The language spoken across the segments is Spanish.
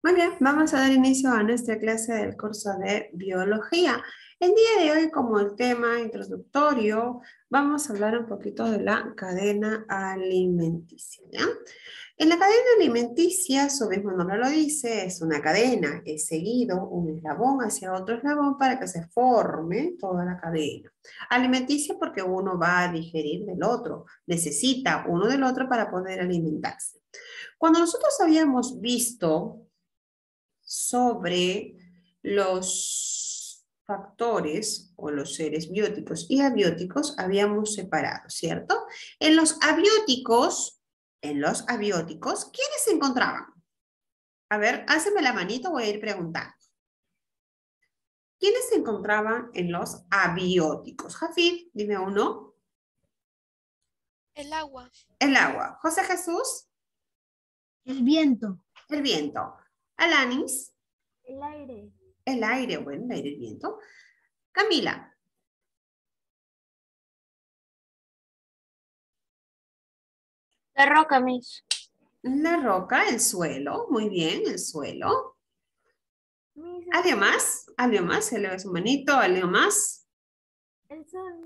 Muy bien, vamos a dar inicio a nuestra clase del curso de biología. El día de hoy, como el tema introductorio, vamos a hablar un poquito de la cadena alimenticia, ¿ya? En la cadena alimenticia, su mismo nombre lo dice, es una cadena, es seguido un eslabón hacia otro eslabón para que se forme toda la cadena. Alimenticia porque uno va a digerir del otro, necesita uno del otro para poder alimentarse. Cuando nosotros habíamos visto sobre los factores o los seres bióticos y abióticos habíamos separado, ¿cierto? En los abióticos, ¿quiénes se encontraban? A ver, háceme la manito, voy a ir preguntando. ¿Quiénes se encontraban en los abióticos? Jafid, dime uno. El agua. El agua. José Jesús. El viento. El viento. Alanis. El aire. El aire, bueno, el aire, el viento. Camila. La roca, Miss. La roca, el suelo, muy bien, el suelo. ¿Alguien más? ¿Alguien más? Se le ve su manito, ¿alguien más? El sol.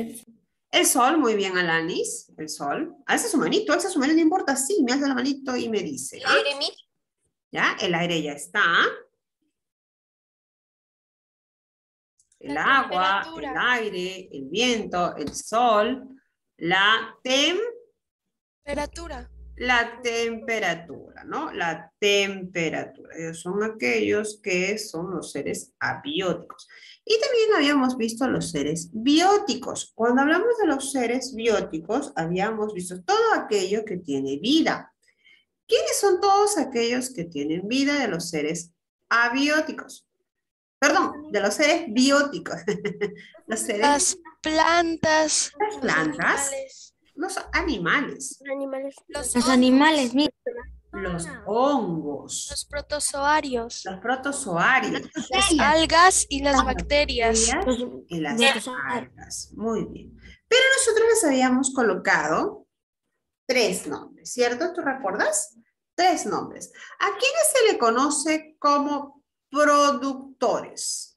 El sol, muy bien, Alanis, el sol. Alza su manito, no importa, sí, me alza la manito y me dice. El aire, Miss. Ya, el aire ya está. El La agua, temperatura. el aire, el viento, el sol, la Temperatura. La temperatura, ¿no? La temperatura. Ellos son aquellos que son los seres abióticos. Y también habíamos visto los seres bióticos. Cuando hablamos de los seres bióticos, habíamos visto todo aquello que tiene vida. ¿Quiénes son todos aquellos que tienen vida de los seres abióticos? Perdón, de los seres bióticos. Los seres, Las plantas. las plantas, Los los animales, animales. Los animales, Miss. los hongos, Los protozoarios. los protozoarios, Las algas y las bacterias. y las Los- algas. Muy bien. Pero nosotros les habíamos colocado 3 nombres, ¿cierto? ¿Tú recuerdas? 3 nombres. ¿A quiénes se le conoce como productores?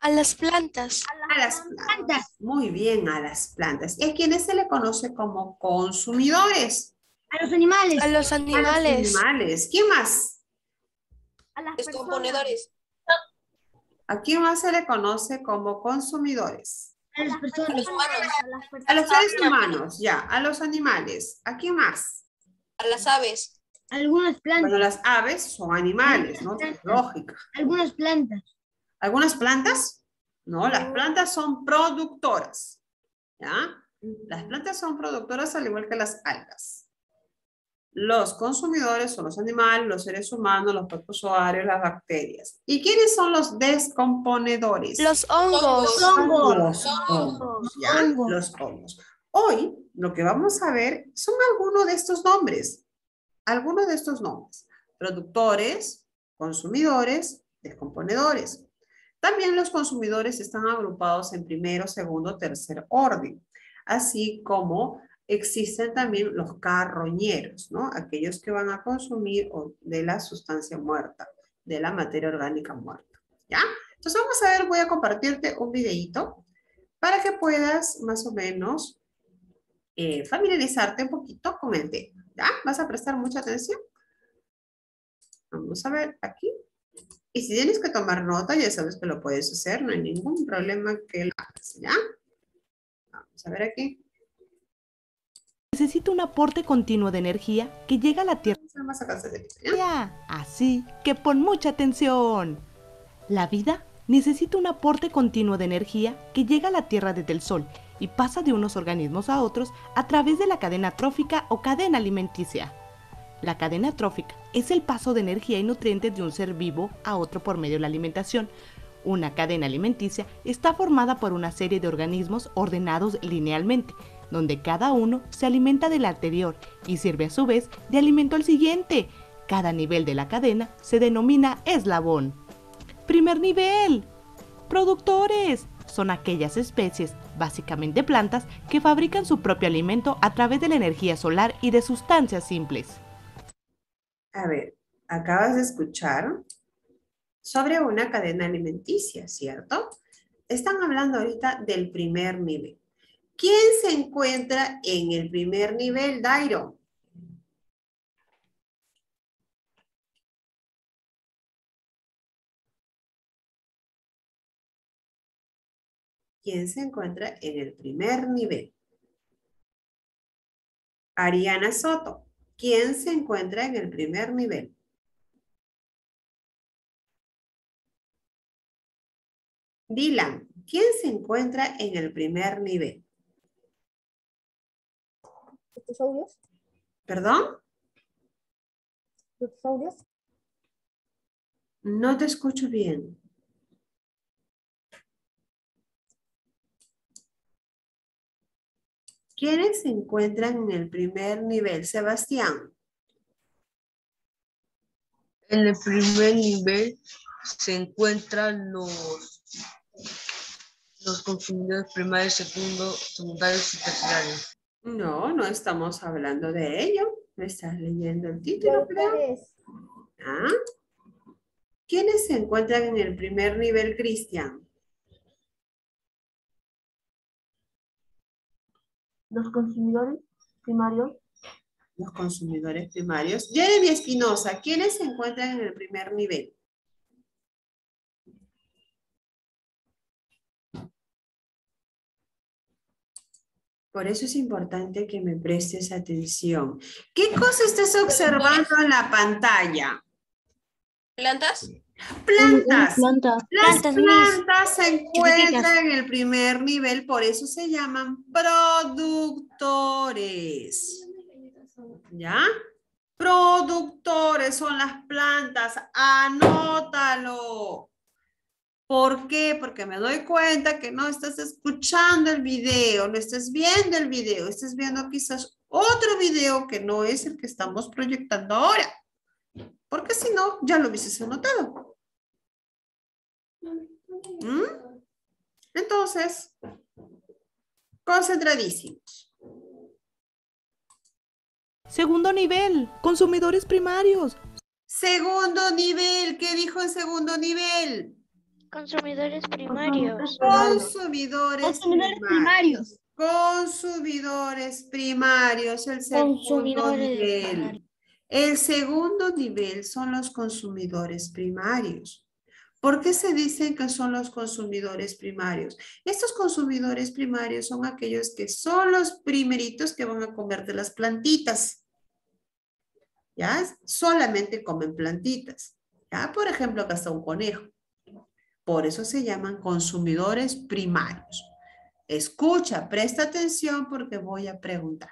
A las plantas. A las plantas. Muy bien, a las plantas. ¿Y a quiénes se le conoce como consumidores? A los animales. A los A animales. los animales. ¿Quién más? A las Descomponedores. ¿A quién más se le conoce como consumidores? A las personas. A los seres humanos, ya. A los animales. ¿A quién más? A las aves. Algunas plantas. Bueno, las aves son animales, ¿no? Lógica. Algunas plantas. ¿Algunas plantas? No, las plantas son productoras. ¿Ya? Las plantas son productoras al igual que las algas. Los consumidores son los animales, los seres humanos, los protozoarios, las bacterias. ¿Y quiénes son los descomponedores? Los hongos. Los hongos, ¿ya? Hongos. Los hongos. Hoy lo que vamos a ver son algunos de estos nombres. Algunos de estos nombres. Productores, consumidores, descomponedores. También los consumidores están agrupados en primero, segundo, tercer orden. Así como existen también los carroñeros, ¿no? Aquellos que van a consumir de la sustancia muerta, de la materia orgánica muerta, ¿ya? Entonces vamos a ver, voy a compartirte un videíto para que puedas más o menos familiarizarte un poquito con el tema, ¿ya? ¿Vas a prestar mucha atención? Vamos a ver aquí. Y si tienes que tomar nota, ya sabes que lo puedes hacer, no hay ningún problema que lo hagas, ¿ya? Vamos a ver aquí. Necesita un aporte continuo de energía que llega a la Tierra. Vamos a sacarse de esto, ¿ya? Así que pon mucha atención. La vida necesita un aporte continuo de energía que llega a la Tierra desde el Sol y pasa de unos organismos a otros a través de la cadena trófica o cadena alimenticia. La cadena trófica es el paso de energía y nutrientes de un ser vivo a otro por medio de la alimentación. Una cadena alimenticia está formada por una serie de organismos ordenados linealmente, donde cada uno se alimenta del anterior y sirve a su vez de alimento al siguiente. Cada nivel de la cadena se denomina eslabón. Primer nivel. Productores. Son aquellas especies, básicamente plantas, que fabrican su propio alimento a través de la energía solar y de sustancias simples. A ver, Acabas de escuchar sobre una cadena alimenticia, ¿cierto? Están hablando ahorita del primer nivel. ¿Quién se encuentra en el primer nivel, Dairo? ¿Quién se encuentra en el primer nivel? Ariana Soto. ¿Quién se encuentra en el primer nivel? Dylan. ¿Quién se encuentra en el primer nivel? ¿Tus audios? ¿Perdón? ¿Tus audios? No te escucho bien. ¿Quiénes se encuentran en el primer nivel? Sebastián. En el primer nivel se encuentran los consumidores primarios, secundarios y terciarios. No, no estamos hablando de ello. ¿Me estás leyendo el título, creo? ¿Ah? ¿Quiénes se encuentran en el primer nivel, Cristian? Los consumidores primarios. Los consumidores primarios. Jeremy Espinosa, ¿quiénes se encuentran en el primer nivel? Por eso es importante que me prestes atención. ¿Qué cosa estás observando en la pantalla? ¿Plantas? Plantas. Las Plantas, plantas se encuentran en el primer nivel, por eso se llaman productores. ¿Ya? Productores son las plantas. Anótalo. ¿Por qué? Porque me doy cuenta que no estás escuchando el video, no estás viendo el video, estás viendo quizás otro video que no es el que estamos proyectando ahora. Porque si no, ya lo hubieses anotado. Entonces, concentradísimos. Segundo nivel, consumidores primarios. Segundo nivel, ¿qué dijo en segundo nivel? Consumidores primarios. Consumidores primarios. primarios. Consumidores primarios, el segundo Consumidores nivel. primarios. El segundo nivel son los consumidores primarios. ¿Por qué se dicen que son los consumidores primarios? Estos consumidores primarios son aquellos que son los primeritos que van a comer de las plantitas. ¿Ya? Solamente comen plantitas. ¿Ya? Por ejemplo, acá está un conejo. Por eso se llaman consumidores primarios. Escucha, presta atención porque voy a preguntar.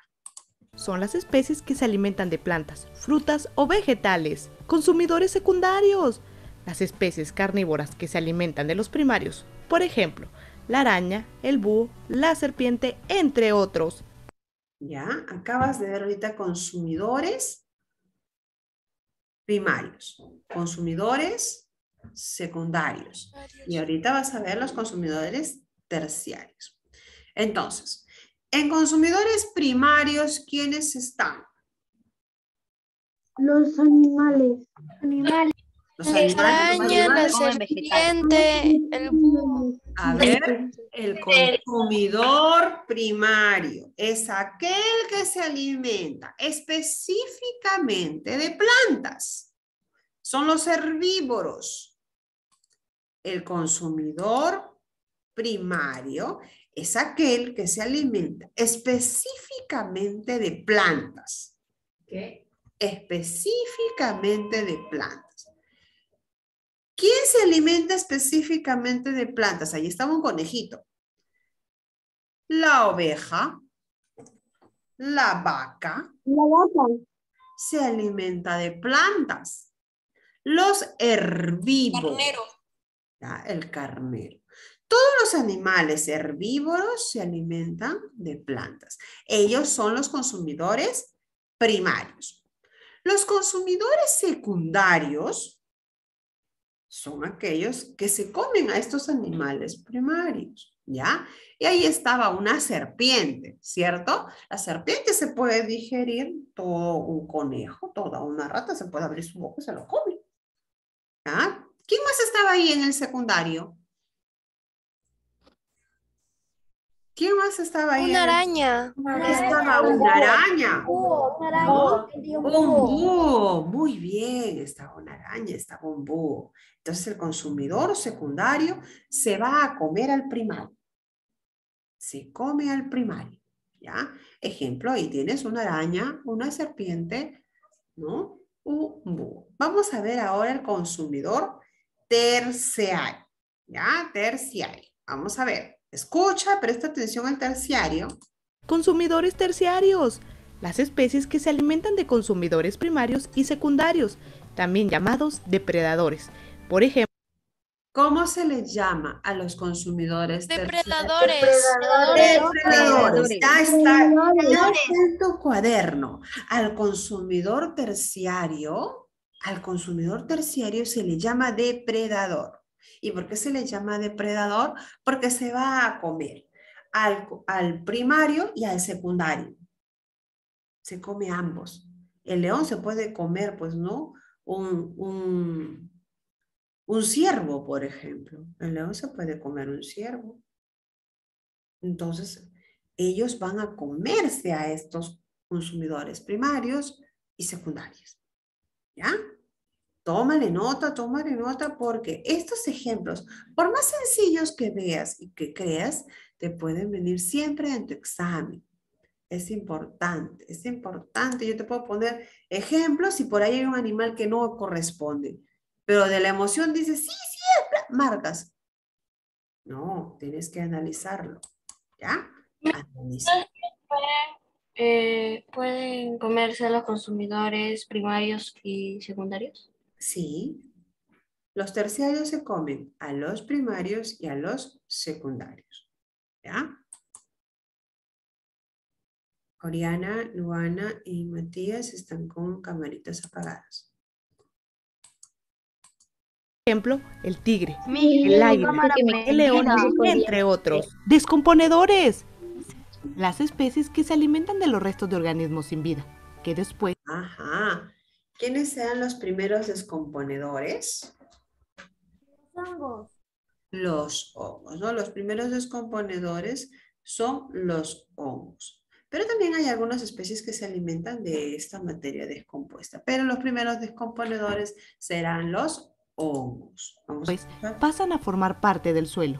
Son las especies que se alimentan de plantas, frutas o vegetales. Consumidores secundarios. Las especies carnívoras que se alimentan de los primarios. Por ejemplo, la araña, el búho, la serpiente, entre otros. Ya, acabas de ver ahorita consumidores primarios. Consumidores secundarios. Y ahorita vas a ver los consumidores terciarios. Entonces, en consumidores primarios, ¿quiénes están? Los animales. Los La araña, la serpiente, el búho. A ver, el consumidor primario es aquel que se alimenta específicamente de plantas. Son los herbívoros. El consumidor primario es aquel que se alimenta específicamente de plantas. ¿Qué? Específicamente de plantas. ¿Quién se alimenta específicamente de plantas? Ahí estaba un conejito. La oveja, la vaca, se alimenta de plantas. Los herbívoros. Carnero. ¿Ya? El carnero. Todos los animales herbívoros se alimentan de plantas. Ellos son los consumidores primarios. Los consumidores secundarios son aquellos que se comen a estos animales primarios, ¿ya? Y ahí estaba una serpiente, ¿cierto? La serpiente se puede digerir todo un conejo, toda una rata, se puede abrir su boca y se lo come. ¿Ah? ¿Quién más estaba ahí en el secundario? ¿Quién más estaba ahí? Una araña. Estaba una araña. Búho, una araña. ¿No? Entendí, un Un búho. búho, muy bien, estaba una araña, estaba un búho. Entonces el consumidor secundario se va a comer al primario. Se come al primario, ¿ya? Ejemplo, ahí tienes una araña, una serpiente, ¿no? Un búho. Vamos a ver ahora el consumidor terciario, ¿ya? Terciario. Vamos a ver. Escucha, presta atención al terciario. Consumidores terciarios. Las especies que se alimentan de consumidores primarios y secundarios, también llamados depredadores. Por ejemplo, ¿Cómo se les llama a los consumidores terciarios? Depredadores. Depredadores. Ya está Depredadores. en tu cuaderno. Al consumidor terciario se le llama depredador. ¿Y por qué se le llama depredador? Porque se va a comer al primario y al secundario. Se come ambos. El león se puede comer, pues, ¿no? Un ciervo, por ejemplo. El león se puede comer un ciervo. Entonces, ellos van a comerse a estos consumidores primarios y secundarios. ¿Ya? Tómale nota, porque estos ejemplos, por más sencillos que veas y que creas, te pueden venir siempre en tu examen. Es importante, es importante. Yo te puedo poner ejemplos si por ahí hay un animal que no corresponde. Pero de la emoción dices, sí, marcas. No, tienes que analizarlo. ¿Ya? Analiza. ¿Pueden comerse los consumidores primarios y secundarios? Sí. Los terciarios se comen a los primarios y a los secundarios. ¿Ya? Oriana, Luana y Matías están con camaritas apagadas. ejemplo, el tigre, el águila, el león, entre otros. Descomponedores. Las especies que se alimentan de los restos de organismos sin vida, que después Ajá. ¿Quiénes sean los primeros descomponedores? Hongos. Los hongos, ¿no? Los primeros descomponedores son los hongos. Pero también hay algunas especies que se alimentan de esta materia descompuesta. Pero los primeros descomponedores serán los hongos. Vamos a escuchar. pasan a formar parte del suelo.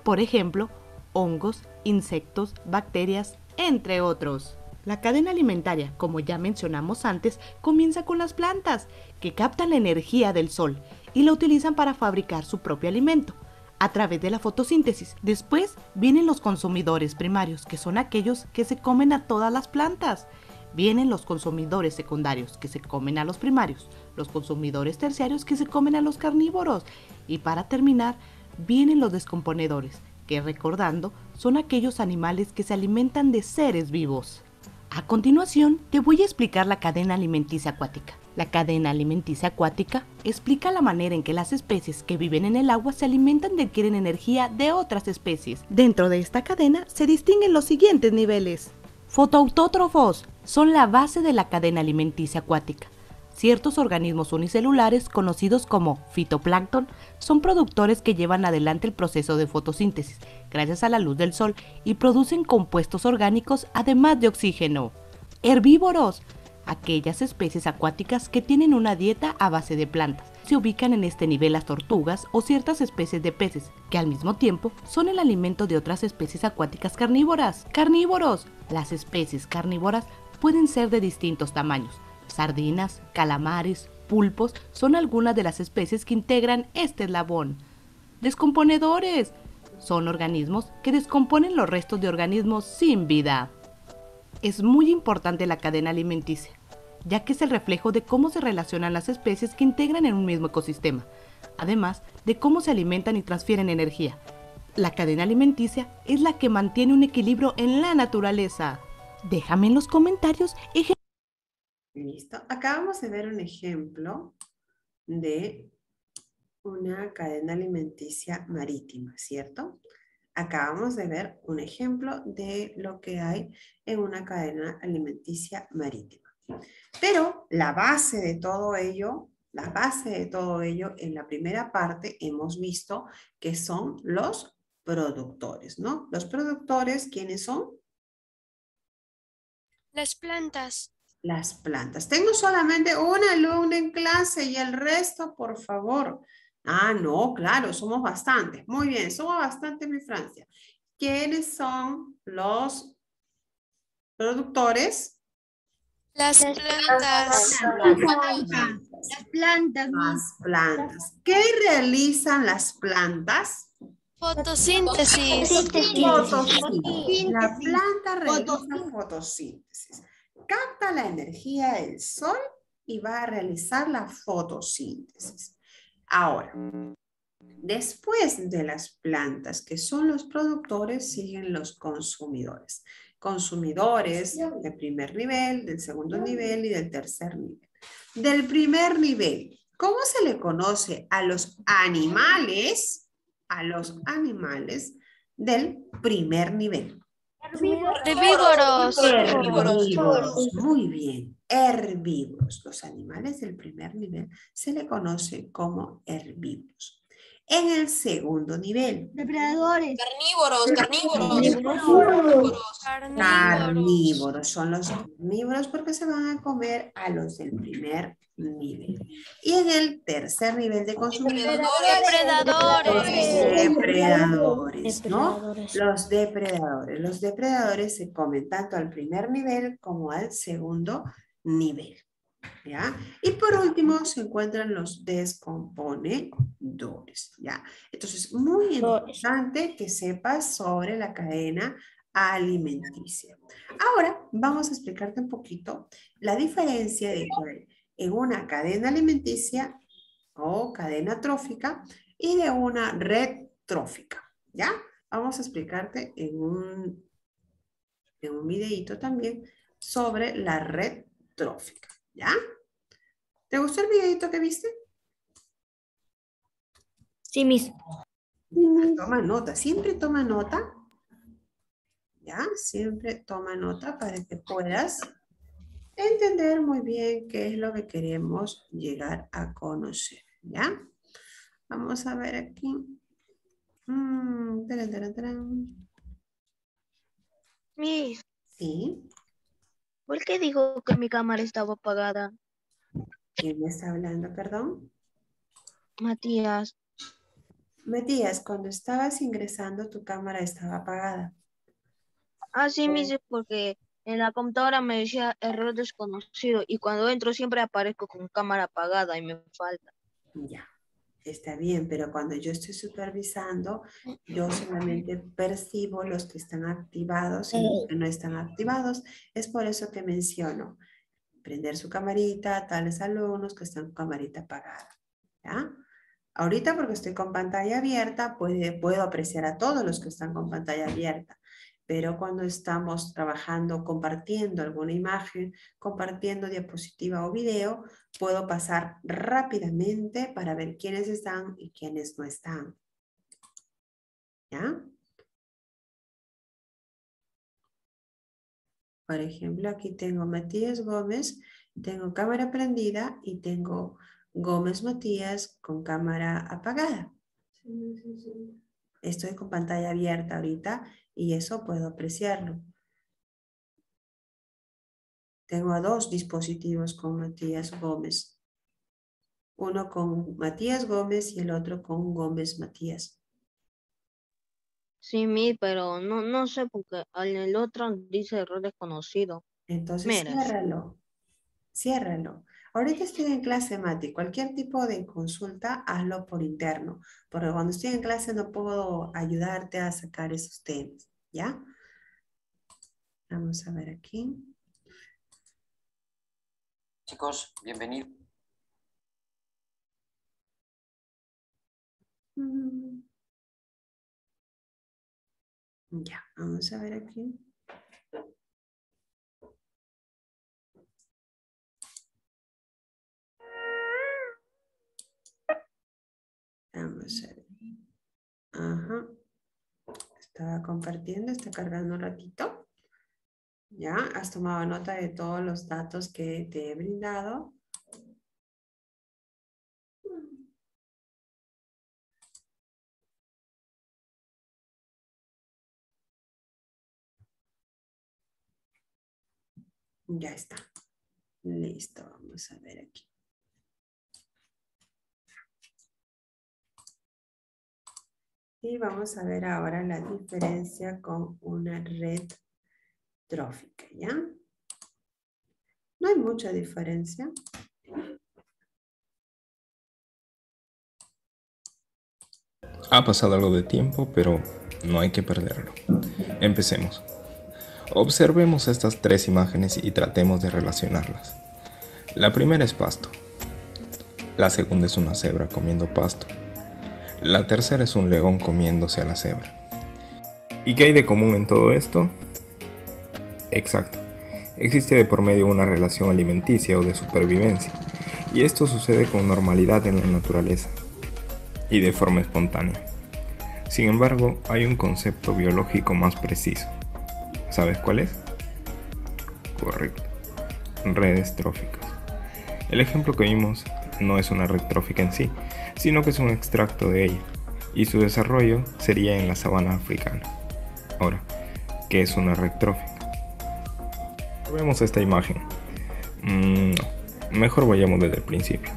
Por ejemplo, hongos, insectos, bacterias, entre otros. La cadena alimentaria, como ya mencionamos antes, comienza con las plantas, que captan la energía del sol y la utilizan para fabricar su propio alimento, a través de la fotosíntesis. Después vienen los consumidores primarios, que son aquellos que se comen a todas las plantas. Vienen los consumidores secundarios, que se comen a los primarios, los consumidores terciarios, que se comen a los carnívoros. Y para terminar, vienen los descomponedores, que recordando, son aquellos animales que se alimentan de seres vivos. A continuación, te voy a explicar la cadena alimenticia acuática. La cadena alimenticia acuática explica la manera en que las especies que viven en el agua se alimentan y adquieren energía de otras especies. Dentro de esta cadena se distinguen los siguientes niveles. Fotoautótrofos son la base de la cadena alimenticia acuática. Ciertos organismos unicelulares, conocidos como fitoplancton, son productores que llevan adelante el proceso de fotosíntesis gracias a la luz del sol y producen compuestos orgánicos además de oxígeno. Herbívoros, aquellas especies acuáticas que tienen una dieta a base de plantas. Se ubican en este nivel las tortugas o ciertas especies de peces, que al mismo tiempo son el alimento de otras especies acuáticas carnívoras. Carnívoros, las especies carnívoras pueden ser de distintos tamaños. Sardinas, calamares, pulpos son algunas de las especies que integran este eslabón. Descomponedores son organismos que descomponen los restos de organismos sin vida. Es muy importante la cadena alimenticia, ya que es el reflejo de cómo se relacionan las especies que integran en un mismo ecosistema, además de cómo se alimentan y transfieren energía. La cadena alimenticia es la que mantiene un equilibrio en la naturaleza. Déjame en los comentarios Listo. Acabamos de ver un ejemplo de una cadena alimenticia marítima, ¿cierto? Acabamos de ver un ejemplo de lo que hay en una cadena alimenticia marítima. Pero la base de todo ello, en la primera parte hemos visto que son los productores, ¿no? Los productores, ¿quiénes son? Las plantas. Las plantas. Tengo solamente una alumna en clase y el resto, por favor. Ah, no, claro, somos bastantes. Muy bien, somos bastantes, mi Francia. ¿Quiénes son los productores? Las plantas. Las plantas, Las plantas. ¿Qué realizan las plantas? Fotosíntesis. Fotosíntesis. La planta realiza fotosíntesis. Capta la energía del sol y va a realizar la fotosíntesis. Ahora, después de las plantas, que son los productores, siguen los consumidores. Consumidores de primer nivel, del segundo nivel y del tercer nivel. Del primer nivel, ¿cómo se le conoce a los animales? A los animales del primer nivel. Herbívoros. Herbívoros, muy bien, herbívoros. Los animales del primer nivel se le conoce como herbívoros. En el segundo nivel, depredadores. carnívoros son los carnívoros porque se van a comer a los del primer nivel. Y en el tercer nivel de consumidores, depredadores, ¿no? Los depredadores. Los depredadores se comen tanto al primer nivel como al segundo nivel. ¿Ya? Y por último se encuentran los descomponedores, ¿ya? Entonces, muy importante que sepas sobre la cadena alimenticia. Ahora vamos a explicarte un poquito la diferencia de que en una cadena alimenticia o cadena trófica y de una red trófica, ¿ya? Vamos a explicarte en un videíto también sobre la red trófica, ¿ya? ¿Te gustó el videito que viste? Sí, mis. Toma nota, siempre toma nota. ¿Ya? Siempre toma nota para que puedas entender muy bien qué es lo que queremos llegar a conocer. ¿Ya? Vamos a ver aquí. Taran, taran, taran. Mis, Sí. ¿por qué dijo que mi cámara estaba apagada? ¿Quién me está hablando, perdón? Matías. Matías, cuando estabas ingresando tu cámara estaba apagada. Ah, sí, mis, porque en la computadora me decía error desconocido y cuando entro siempre aparezco con cámara apagada y me falta. Ya. Está bien, pero cuando yo estoy supervisando, yo solamente percibo los que están activados y los que no están activados. Es por eso que menciono prender su camarita a tales alumnos que están con camarita apagada. ¿Ya? Ahorita porque estoy con pantalla abierta, puedo apreciar a todos los que están con pantalla abierta. Pero cuando estamos trabajando, compartiendo alguna imagen, compartiendo diapositiva o video, puedo pasar rápidamente para ver quiénes están y quiénes no están. ¿Ya? Por ejemplo, aquí tengo Matías Gómez, tengo cámara prendida y tengo Gómez Matías con cámara apagada. Estoy con pantalla abierta ahorita y eso puedo apreciarlo. Tengo a dos dispositivos con Matías Gómez. Uno con Matías Gómez y el otro con Gómez Matías. Sí, mis, pero no sé porque en el otro dice error desconocido. Entonces Mira, ciérralo, ciérralo. Ahorita estoy en clase, Mati. Cualquier tipo de consulta, hazlo por interno. Porque cuando estoy en clase no puedo ayudarte a sacar esos temas. ¿Ya? Vamos a ver aquí. Chicos, bienvenidos. Ya, vamos a ver aquí. Vamos a ver. Ajá. Estaba compartiendo, está cargando un ratito. ¿Ya? Has tomado nota de todos los datos que te he brindado. Ya está. Listo, vamos a ver aquí. Y vamos a ver ahora la diferencia con una red trófica, ¿ya? No hay mucha diferencia. Ha pasado algo de tiempo, pero no hay que perderlo. Empecemos. Observemos estas tres imágenes y tratemos de relacionarlas. La primera es pasto. La segunda es una cebra comiendo pasto. La tercera es un león comiéndose a la cebra. ¿Y qué hay de común en todo esto? Exacto. Existe de por medio una relación alimenticia o de supervivencia, y esto sucede con normalidad en la naturaleza y de forma espontánea. Sin embargo, hay un concepto biológico más preciso. ¿Sabes cuál es? Correcto. Redes tróficas. El ejemplo que vimos no es una red trófica en sí, sino que es un extracto de ella, y su desarrollo sería en la sabana africana. Ahora, ¿qué es una red trófica? Vemos esta imagen. No, mejor vayamos desde el principio.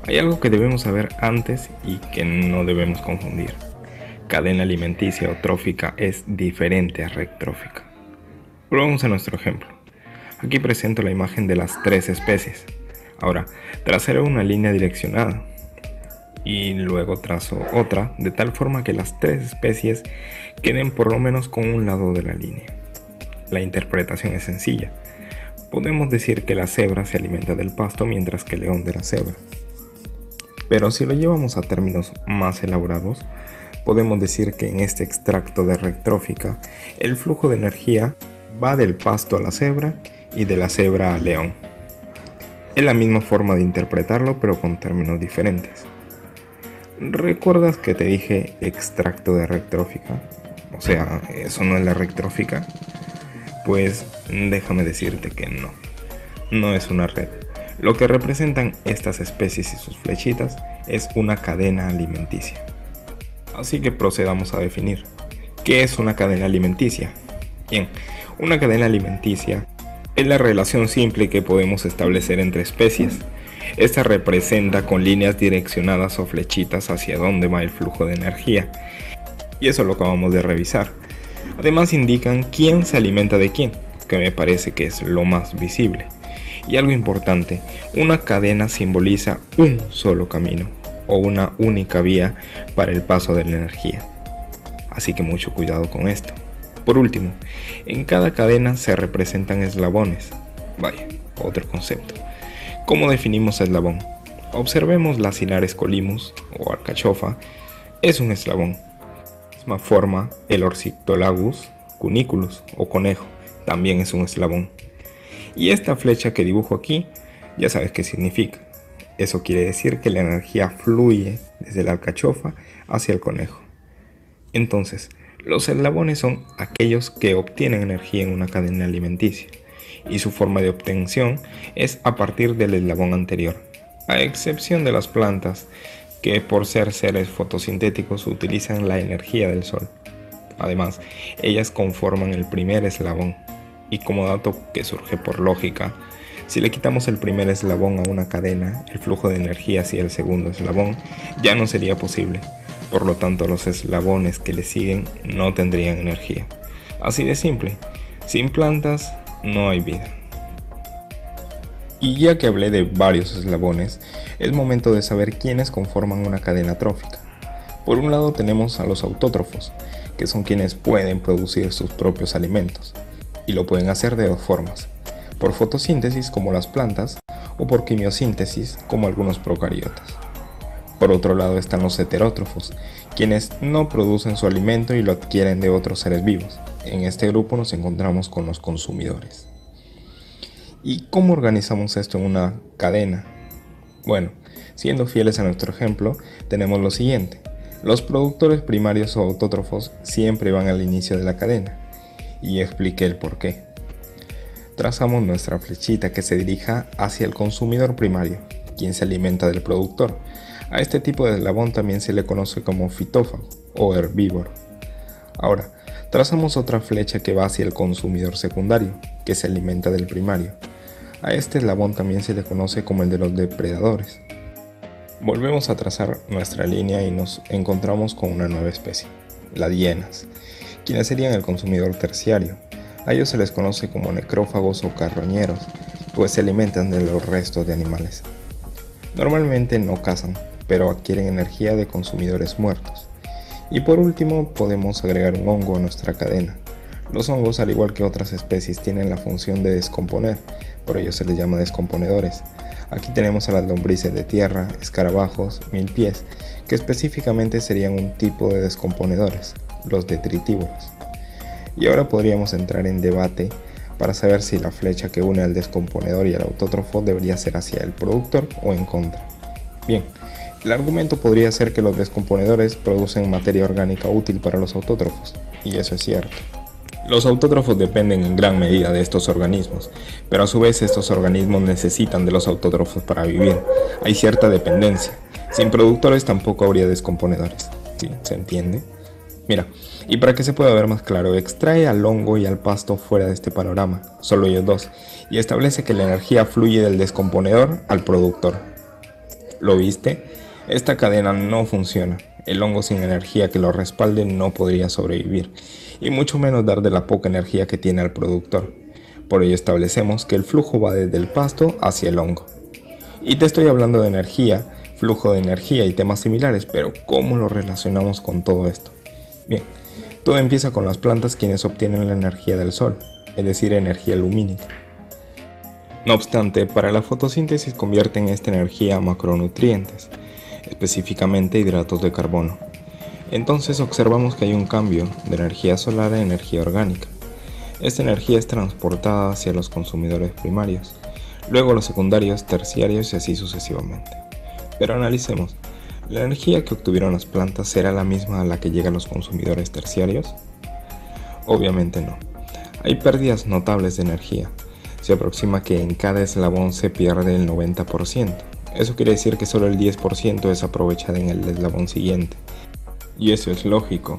Hay algo que debemos saber antes y que no debemos confundir. Cadena alimenticia o trófica es diferente a red trófica. Volvamos a nuestro ejemplo. Aquí presento la imagen de las tres especies. Ahora, trazaré una línea direccionada y luego trazo otra de tal forma que las tres especies queden por lo menos con un lado de la línea. La interpretación es sencilla. Podemos decir que la cebra se alimenta del pasto mientras que el león de la cebra. Pero si lo llevamos a términos más elaborados, podemos decir que en este extracto de red trófica, el flujo de energía va del pasto a la cebra y de la cebra al león. Es la misma forma de interpretarlo, pero con términos diferentes. ¿Recuerdas que te dije extracto de red trófica? O sea, ¿eso no es la red trófica? Pues déjame decirte que no es una red. Lo que representan estas especies y sus flechitas es una cadena alimenticia. Así que procedamos a definir. ¿Qué es una cadena alimenticia? Bien, una cadena alimenticia es la relación simple que podemos establecer entre especies. Esta representa con líneas direccionadas o flechitas hacia dónde va el flujo de energía. Y eso lo acabamos de revisar. Además indican quién se alimenta de quién, que me parece que es lo más visible. Y algo importante, una cadena simboliza un solo camino o una única vía para el paso de la energía. Así que mucho cuidado con esto. Por último, en cada cadena se representan eslabones. Vaya, otro concepto. ¿Cómo definimos eslabón? Observemos la Cilares colimus o alcachofa. Es un eslabón. De la misma forma, el Orcitolagus cuniculus o conejo también es un eslabón. Y esta flecha que dibujo aquí, ya sabes qué significa. Eso quiere decir que la energía fluye desde la alcachofa hacia el conejo. Entonces, los eslabones son aquellos que obtienen energía en una cadena alimenticia, y su forma de obtención es a partir del eslabón anterior, a excepción de las plantas, que por ser seres fotosintéticos utilizan la energía del sol. Además, ellas conforman el primer eslabón, y como dato que surge por lógica, si le quitamos el primer eslabón a una cadena, el flujo de energía hacia el segundo eslabón ya no sería posible. Por lo tanto, los eslabones que le siguen no tendrían energía. Así de simple, sin plantas no hay vida. Y ya que hablé de varios eslabones, es momento de saber quiénes conforman una cadena trófica. Por un lado tenemos a los autótrofos, que son quienes pueden producir sus propios alimentos, y lo pueden hacer de dos formas: por fotosíntesis como las plantas, o por quimiosíntesis como algunos procariotas. Por otro lado están los heterótrofos, quienes no producen su alimento y lo adquieren de otros seres vivos. En este grupo nos encontramos con los consumidores. ¿Y cómo organizamos esto en una cadena? Bueno, siendo fieles a nuestro ejemplo, tenemos lo siguiente. Los productores primarios o autótrofos siempre van al inicio de la cadena, y expliqué el por qué. Trazamos nuestra flechita que se dirija hacia el consumidor primario, quien se alimenta del productor. A este tipo de eslabón también se le conoce como fitófago o herbívoro. Ahora, trazamos otra flecha que va hacia el consumidor secundario, que se alimenta del primario. A este eslabón también se le conoce como el de los depredadores. Volvemos a trazar nuestra línea y nos encontramos con una nueva especie, las hienas, quienes serían el consumidor terciario. A ellos se les conoce como necrófagos o carroñeros, pues se alimentan de los restos de animales. Normalmente no cazan, pero adquieren energía de consumidores muertos. Y por último, podemos agregar un hongo a nuestra cadena. Los hongos, al igual que otras especies, tienen la función de descomponer, por ello se les llama descomponedores. Aquí tenemos a las lombrices de tierra, escarabajos, milpies, que específicamente serían un tipo de descomponedores, los detritívoros. Y ahora podríamos entrar en debate para saber si la flecha que une al descomponedor y al autótrofo debería ser hacia el productor o en contra. Bien, el argumento podría ser que los descomponedores producen materia orgánica útil para los autótrofos, y eso es cierto. Los autótrofos dependen en gran medida de estos organismos, pero a su vez estos organismos necesitan de los autótrofos para vivir. Hay cierta dependencia. Sin productores tampoco habría descomponedores. ¿Sí? ¿Se entiende? Mira, y para que se pueda ver más claro, extrae al hongo y al pasto fuera de este panorama, solo ellos dos, y establece que la energía fluye del descomponedor al productor. ¿Lo viste? Esta cadena no funciona. El hongo sin energía que lo respalde no podría sobrevivir, y mucho menos dar de la poca energía que tiene al productor. Por ello establecemos que el flujo va desde el pasto hacia el hongo. Y te estoy hablando de energía, flujo de energía y temas similares, pero ¿cómo lo relacionamos con todo esto? Bien, todo empieza con las plantas quienes obtienen la energía del sol, es decir, energía lumínica. No obstante, para la fotosíntesis convierten esta energía a macronutrientes, específicamente hidratos de carbono. Entonces observamos que hay un cambio de energía solar a energía orgánica. Esta energía es transportada hacia los consumidores primarios, luego los secundarios, terciarios y así sucesivamente. Pero analicemos. ¿La energía que obtuvieron las plantas será la misma a la que llega a los consumidores terciarios? Obviamente no. Hay pérdidas notables de energía. Se aproxima que en cada eslabón se pierde el 90%. Eso quiere decir que solo el 10% es aprovechado en el eslabón siguiente. Y eso es lógico.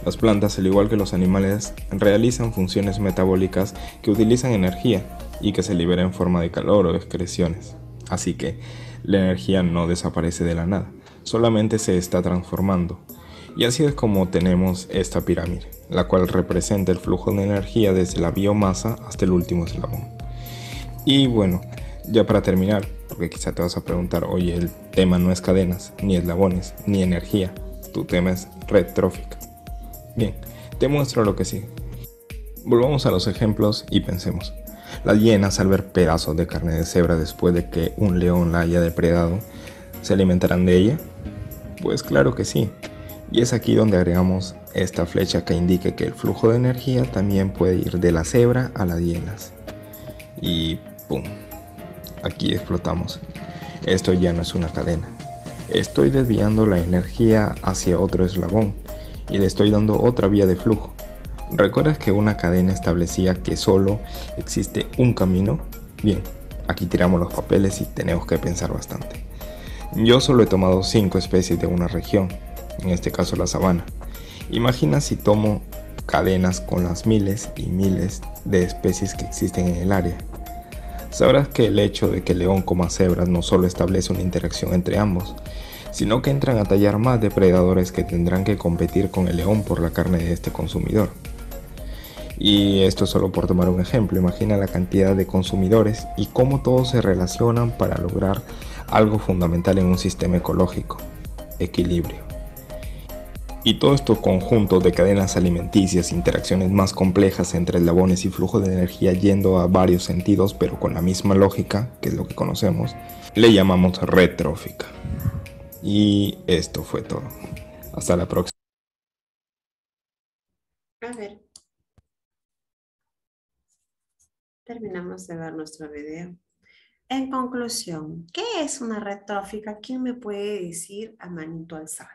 Las plantas, al igual que los animales, realizan funciones metabólicas que utilizan energía y que se libera en forma de calor o excreciones. Así que la energía no desaparece de la nada. Solamente se está transformando. Y así es como tenemos esta pirámide, la cual representa el flujo de energía desde la biomasa hasta el último eslabón. Y bueno, ya para terminar, porque quizá te vas a preguntar, oye, el tema no es cadenas, ni eslabones, ni energía, tu tema es red trófica. Bien, te muestro lo que sigue. Volvamos a los ejemplos y pensemos. Las hienas, al ver pedazos de carne de cebra después de que un león la haya depredado, ¿se alimentarán de ella? Pues claro que sí, y es aquí donde agregamos esta flecha que indique que el flujo de energía también puede ir de la cebra a las hienas. Y ¡pum! Aquí explotamos. Esto ya no es una cadena. Estoy desviando la energía hacia otro eslabón y le estoy dando otra vía de flujo. ¿Recuerdas que una cadena establecía que solo existe un camino? Bien, aquí tiramos los papeles y tenemos que pensar bastante. Yo solo he tomado 5 especies de una región, en este caso la sabana. Imagina si tomo cadenas con las miles y miles de especies que existen en el área. Sabrás que el hecho de que el león coma cebras no solo establece una interacción entre ambos, sino que entran a tallar más depredadores que tendrán que competir con el león por la carne de este consumidor. Y esto solo por tomar un ejemplo, imagina la cantidad de consumidores y cómo todos se relacionan para lograr algo fundamental en un sistema ecológico: equilibrio. Y todo esto conjunto de cadenas alimenticias, interacciones más complejas entre eslabones y flujo de energía yendo a varios sentidos pero con la misma lógica, que es lo que conocemos, le llamamos red trófica. Y esto fue todo. Hasta la próxima. A ver. Terminamos de ver nuestro video. En conclusión, ¿qué es una red trófica? ¿Quién me puede decir a manito alzada?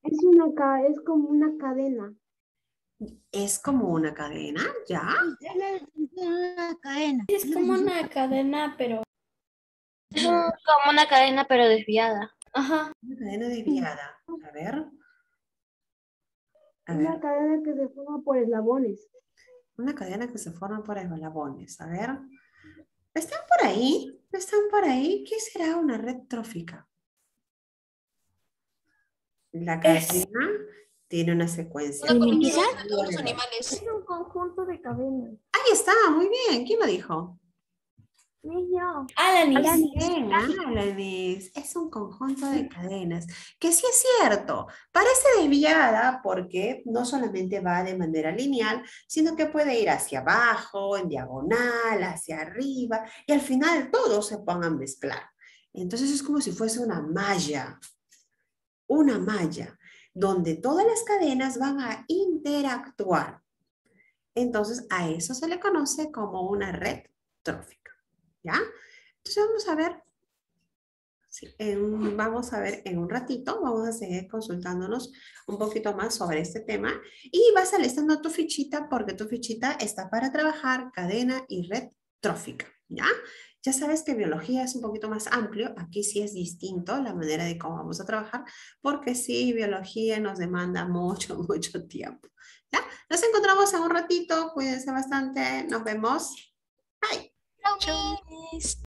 Es como una cadena. Es como una cadena, ¿ya? Una cadena. Es como una cadena, pero... Es como una cadena, pero desviada. Ajá. Una cadena desviada. A ver. A Una ver. cadena que se forma por eslabones. Una cadena que se forma por eslabones. A ver. ¿Están por ahí? ¿Están por ahí? ¿Qué será una red trófica? La cadena tiene una secuencia. Una comunidad Muy de todos los bien. animales. Es un conjunto de cadenas. Ahí está, muy bien. ¿Quién lo dijo? Yo. Alanis. Bien, Alanis. Es un conjunto de cadenas. Que sí es cierto. Parece desviada porque no solamente va de manera lineal, sino que puede ir hacia abajo, en diagonal, hacia arriba, y al final todos se pongan a mezclar. Entonces es como si fuese una malla, donde todas las cadenas van a interactuar. Entonces a eso se le conoce como una red trófica. ¿Ya? Entonces vamos a ver, sí, vamos a ver en un ratito, vamos a seguir consultándonos un poquito más sobre este tema y vas alistando tu fichita porque tu fichita está para trabajar cadena y red trófica, ¿ya? Ya sabes que biología es un poquito más amplio, aquí sí es distinto la manera de cómo vamos a trabajar, porque sí, biología nos demanda mucho, mucho tiempo, ¿ya? Nos encontramos en un ratito, cuídense bastante, nos vemos, bye. Chau, Miss.